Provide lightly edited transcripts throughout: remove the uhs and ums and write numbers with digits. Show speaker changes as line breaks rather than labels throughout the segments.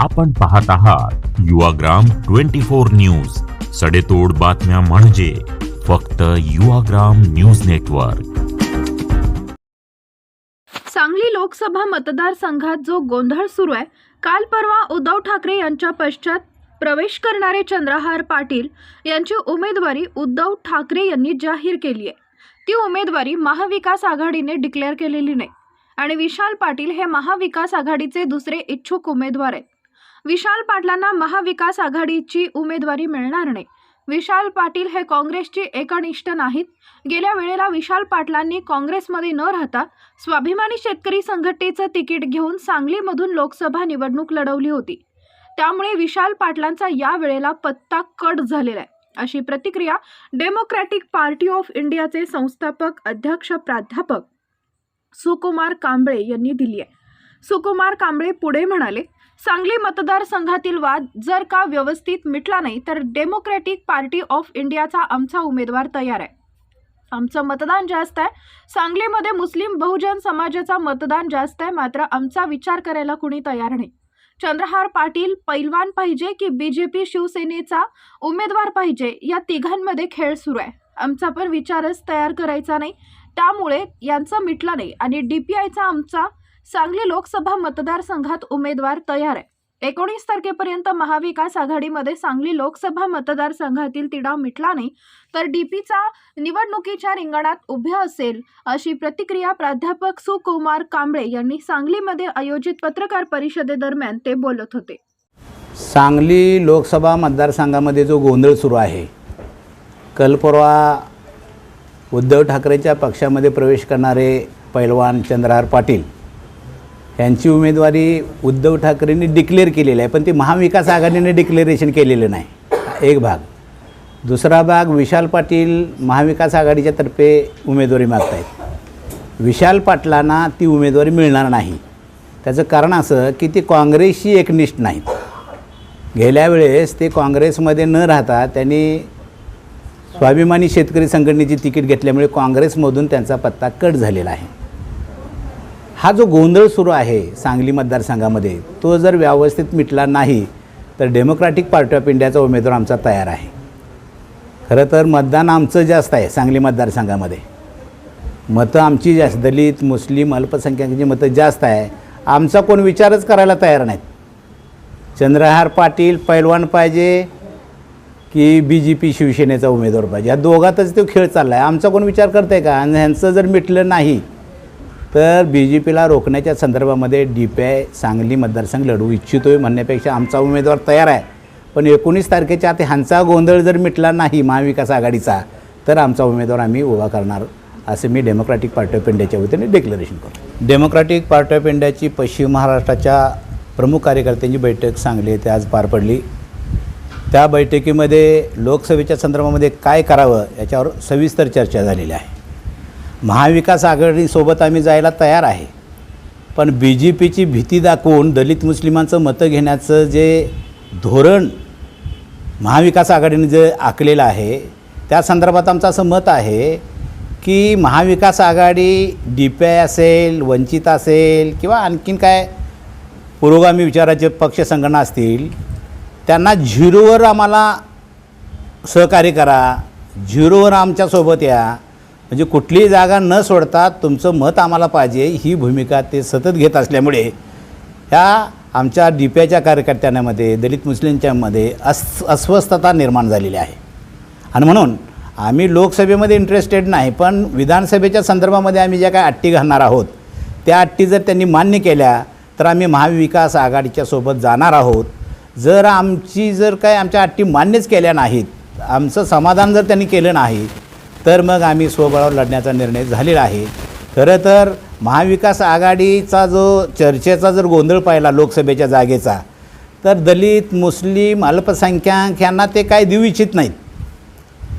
आपण पाहत आहात युवाग्राम 24 न्यूज, सडेतोड बातम्या म्हणजे फक्त युवाग्राम न्यूज नेटवर्क।
सांगली लोकसभा मतदारसंघात जो गोंधळ सुरू आहे, काल परवा उद्धव ठाकरे यांच्या पश्चात प्रवेश करणारे चंद्रहार पाटील यांची उमेदवारी उद्धव ठाकरे यांनी जाहीर केली आहे। ती उमेदवारी महाविकास आघाडीने डिक्लेअर केलेली नाही आणि विशाल पाटील हे महाविकास आघाडीचे दुसरे इच्छुक उमेदवार आहेत। विशाल पाटलांना महाविकास आघाडीची उमेदवारी मिळणार नाही। विशाल पाटील हे काँग्रेसचे एकनिष्ठ नाहीत। गेल्या वेळेला विशाल पाटलांनी काँग्रेसमध्ये न राहता स्वाभिमानी शेतकरी संघटनेचं तिकीट घेऊन सांगलीमधून लोकसभा निवडणूक लढवली होती। त्यामुळे विशाल पाटलांचा या वेळेला पत्ता कट झालेला आहे, अशी प्रतिक्रिया डेमोक्रॅटिक पार्टी ऑफ इंडियाचे संस्थापक अध्यक्ष प्राध्यापक सुकुमार कांबळे यांनी दिली आहे। सुकुमार कांबळे पुढे म्हणाले, सांगली मतदारसंघातील वाद जर का व्यवस्थित मिटला नाही तर डेमोक्रॅटिक पार्टी ऑफ इंडियाचा आमचा उमेदवार तयार आहे। आमचं मतदान जास्त आहे। सांगलीमध्ये मुस्लिम बहुजन समाजाचा मतदान जास्त आहे, मात्र आमचा विचार करायला कुणी तयार नाही। चंद्रहार पाटील पैलवान पाहिजे की बीजेपी शिवसेनेचा उमेदवार पाहिजे, या तिघांमध्ये खेळ सुरू आहे। आमचा पण विचारच तयार करायचा नाही, त्यामुळे यांचं मिटलं नाही आणि डीपीआयचा आमचा सांगली लोकसभा मतदारसंघात उमेदवार तयार आहे। 19 तारखेपर्यंत महाविकास आघाडीमध्ये सांगली लोकसभा मतदारसंघातील तिढा मिटला नाही तर डीपीचा निवडणुकीच्या रिंगणात उभे असेल, अशी प्रतिक्रिया प्राध्यापक सुकुमार कांबळे यांनी सांगलीमध्ये आयोजित पत्रकार परिषदेदरम्यान ते बोलत होते।
सांगली लोकसभा मतदारसंघामध्ये जो गोंधळ सुरू आहे, काल परवा उद्धव ठाकरेंच्या पक्षामध्ये प्रवेश करणारे पैलवान चंद्रहार पाटील यांची उमेदवारी उद्धव ठाकरेंनी डिक्लेअर केलेली आहे, पण ती महाविकास आघाडीने डिक्लेरेशन केलेलं नाही, एक भाग। दुसरा भाग, विशाल पाटील महाविकास आघाडीच्या तर्फे उमेदवारी मागत आहेत। विशाल पाटलांना ती उमेदवारी मिळणार नाही। त्याचं कारण असं की ते काँग्रेसशी एकनिष्ठ नाहीत। गेल्या वेळेस ते काँग्रेसमध्ये न राहता त्यांनी स्वाभिमानी शेतकरी संघटनेची तिकीट घेतल्यामुळे काँग्रेसमधून त्यांचा पत्ता कट झालेला आहे। हा जो गोंधळ सुरू आहे सांगली मतदारसंघामध्ये, तो जर व्यवस्थित मिटला नाही तर डेमोक्रॅटिक पार्टी ऑफ इंडियाचा उमेदवार आमचा तयार आहे। खरं तर मतदान आमचं जास्त आहे सांगली मतदारसंघामध्ये, मतं आमची जास्त, दलित मुस्लिम अल्पसंख्याकांची मतं जास्त आहे। आमचा कोण विचारच करायला तयार नाहीत। चंद्रहार पाटील पैलवान पाहिजे की बीजेपी शिवसेनेचा उमेदवार पाहिजे, या दोघातच तो खेळ चालला आहे। आमचा कोण विचार करत आहे का? आणि ह्यांचं जर मिटलं नाही तर बीजेपीला रोखण्याच्या संदर्भामध्ये डीपीआय सांगली मतदारसंघ लढवू इच्छितोय म्हणण्यापेक्षा आमचा उमेदवार तयार आहे, पण 19 तारखेच्या आत ह्यांचा गोंधळ जर मिटला नाही महाविकास आघाडीचा तर आमचा उमेदवार आम्ही उभा करणार, असे मी डेमोक्रॅटिक पार्टी ऑफ इंडियाच्या वतीने डिक्लेरेशन करतो। डेमोक्रॅटिक पार्टी ऑफ इंडियाची पश्चिम महाराष्ट्राच्या प्रमुख कार्यकर्त्यांची बैठक सांगली येथे आज पार पडली। त्या बैठकीमध्ये लोकसभेच्या संदर्भामध्ये काय करावं याच्यावर सविस्तर चर्चा झालेली आहे। महाविकास आघाडीसोबत आम्ही जायला तयार आहे, पण बीजेपीची भीती दाखवून दलित मुस्लिमांचं मतं घेण्याचं जे धोरण महाविकास आघाडीने जे आखलेलं आहे, त्या संदर्भात आमचं असं मत आहे की महाविकास आघाडी डीपीआय असेल, वंचित असेल किंवा आणखीन काय पुरोगामी विचाराचे पक्ष संघटना असतील, त्यांना झिरोवर आम्हाला सहकार्य करा, झिरोवर आमच्यासोबत या, म्हणजे कुठलीही जागा न सोडता तुमचं मत आम्हाला पाहिजे, ही भूमिका ते सतत घेत असल्यामुळे ह्या आमच्या डीपीआयच्या कार्यकर्त्यांमध्ये दलित मुस्लिमच्यामध्ये अस्वस्थता निर्माण झालेली आहे। आणि म्हणून आम्ही लोकसभेमध्ये इंटरेस्टेड नाही, पण विधानसभेच्या संदर्भामध्ये आम्ही ज्या काय अट्टी घालणार आहोत त्या अट्टी जर त्यांनी मान्य केल्या तर आम्ही महाविकास आघाडीच्या सोबत जाणार आहोत। जर आमच्या अट्टी मान्यच केल्या नाहीत, आमचं समाधान जर त्यांनी केलं नाही तर मग आम्ही स्वबळावर लढण्याचा निर्णय झालेला आहे। खरं तर महाविकास आघाडीचा जो चर्चेचा जर गोंधळ पाहिला लोकसभेच्या जागेचा, तर दलित मुस्लिम अल्पसंख्याक यांना ते काय देऊ इच्छित नाहीत,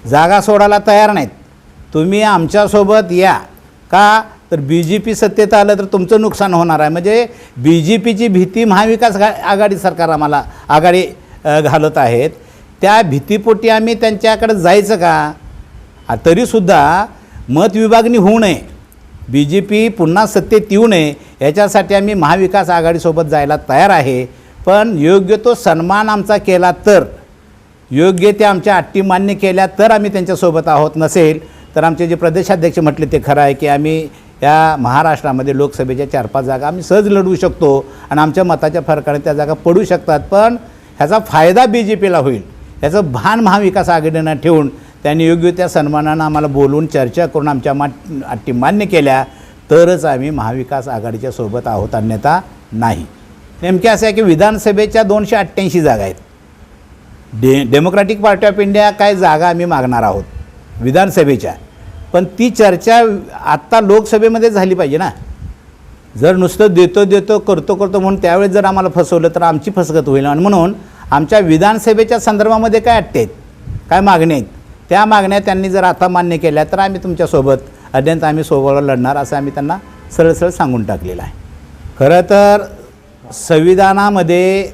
जागा सोडायला तयार नाहीत। तुम्ही आमच्यासोबत या का, तर बीजेपी सत्तेत आलं तर तुमचं नुकसान होणार आहे। म्हणजे बीजेपीची भीती महाविकास आघाडी सरकार आम्हाला आघाडी घालत आहेत, त्या भीतीपोटी आम्ही त्यांच्याकडे जायचं का? तरीसुद्धा मतविभागणी होऊ नये, बीजेपी पुन्हा सत्तेत येऊ नये, याच्यासाठी आम्ही महाविकास आघाडीसोबत जायला तयार आहे। पण योग्य तो सन्मान आमचा केला तर, योग्य ते आमच्या अटी मान्य केल्या तर आम्ही त्यांच्यासोबत आहोत. नसेल तर आमचे जे प्रदेशाध्यक्ष म्हटले ते खरं आहे की आम्ही या महाराष्ट्रामध्ये लोकसभेच्या 4-5 जागा आम्ही सहज लढवू शकतो आणि आमच्या मताच्या फरकाने त्या जागा पडू शकतात. पण ह्याचा फायदा BJPला होईल याचं भान महाविकास आघाडीनं ठेवून त्यांनी योग्य त्या सन्मानानं आम्हाला बोलवून चर्चा करून आमच्या अटी मान्य केल्या तरच आम्ही महाविकास आघाडीच्या सोबत आहोत, अन्यथा नाही. नेमके असं आहे की विधानसभेच्या 288 जागा आहेत. डेमोक्रॅटिक पार्टी ऑफ इंडिया काय जागा आम्ही मागणार आहोत विधानसभेच्या, पण ती चर्चा आत्ता लोकसभेमध्ये झाली पाहिजे ना. जर नुसतं देतो करतो म्हणून त्यावेळेस जर आम्हाला फसवलं तर आमची फसगत होईल. आणि म्हणून आमच्या विधानसभेच्या संदर्भामध्ये काय अट्टे आहेत, काय मागण्या आहेत, त्या मागण्या त्यांनी जर आता मान्य केल्या तर आम्ही तुमच्यासोबत अत्यंत आम्ही सोबत लढणार असं आम्ही त्यांना सरळ सांगून टाकलेलं आहे. खरं तर संविधानामध्ये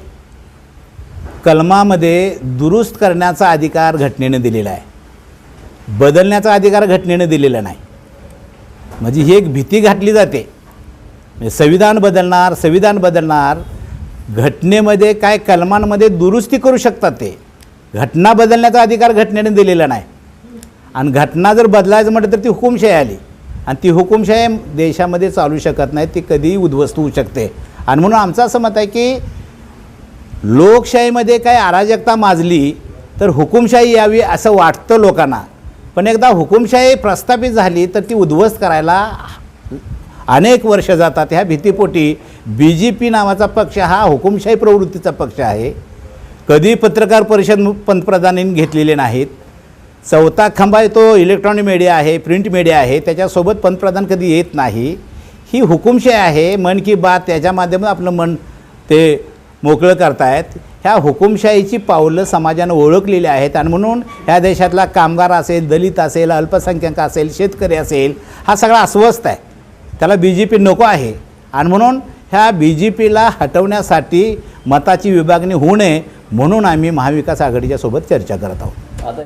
कलमामध्ये दुरुस्त करण्याचा अधिकार घटनेनं दिलेला आहे, बदलण्याचा अधिकार घटनेनं दिलेला नाही. म्हणजे ही एक भीती घातली जाते, म्हणजे संविधान बदलणार घटनेमध्ये काय कलमांमध्ये दुरुस्ती करू शकतात, ते घटना बदलण्याचा अधिकार घटनेने दिलेला नाही. आणि घटना जर बदलायचं म्हटलं तर ती हुकुमशाही आली आणि ती हुकुमशाही देशामध्ये चालू शकत नाही, ती कधीही उद्ध्वस्त होऊ शकते. आणि म्हणून आमचं असं मत आहे की लोकशाहीमध्ये काय अराजकता माजली तर हुकुमशाही यावी असं वाटतं लोकांना, पण एकदा हुकुमशाही प्रस्थापित झाली तर ती उद्ध्वस्त करायला अनेक वर्ष जातात. ह्या भीतीपोटी BJP नावाचा पक्ष हा हुकुमशाही प्रवृत्तीचा पक्ष आहे. कधी पत्रकार परिषद पंतप्रधानांनी घेतलेले नाहीत. चौथा खंबा तो इलेक्ट्रॉनिक मीडिया आहे, प्रिंट मीडिया आहे, त्याच्यासोबत पंतप्रधान कधी येत नाही. ही हुकुमशाही आहे. मन की बात त्याच्या माध्यमातून आपलं मन ते मोकळं करतायत. ह्या हुकुमशाहीची पावलं समाजानं ओळखलेली आहेत आणि म्हणून ह्या देशातला कामगार असेल, दलित असेल, अल्पसंख्याक असेल, शेतकरी असेल, हा सगळा अस्वस्थ आहे. त्याला BJP नको आहे आणि म्हणून ह्या BJPला हटवण्यासाठी मताची विभागणी होऊ नये म्हणून आम्ही महाविकास आघाडीच्या सोबत चर्चा करत आहोत.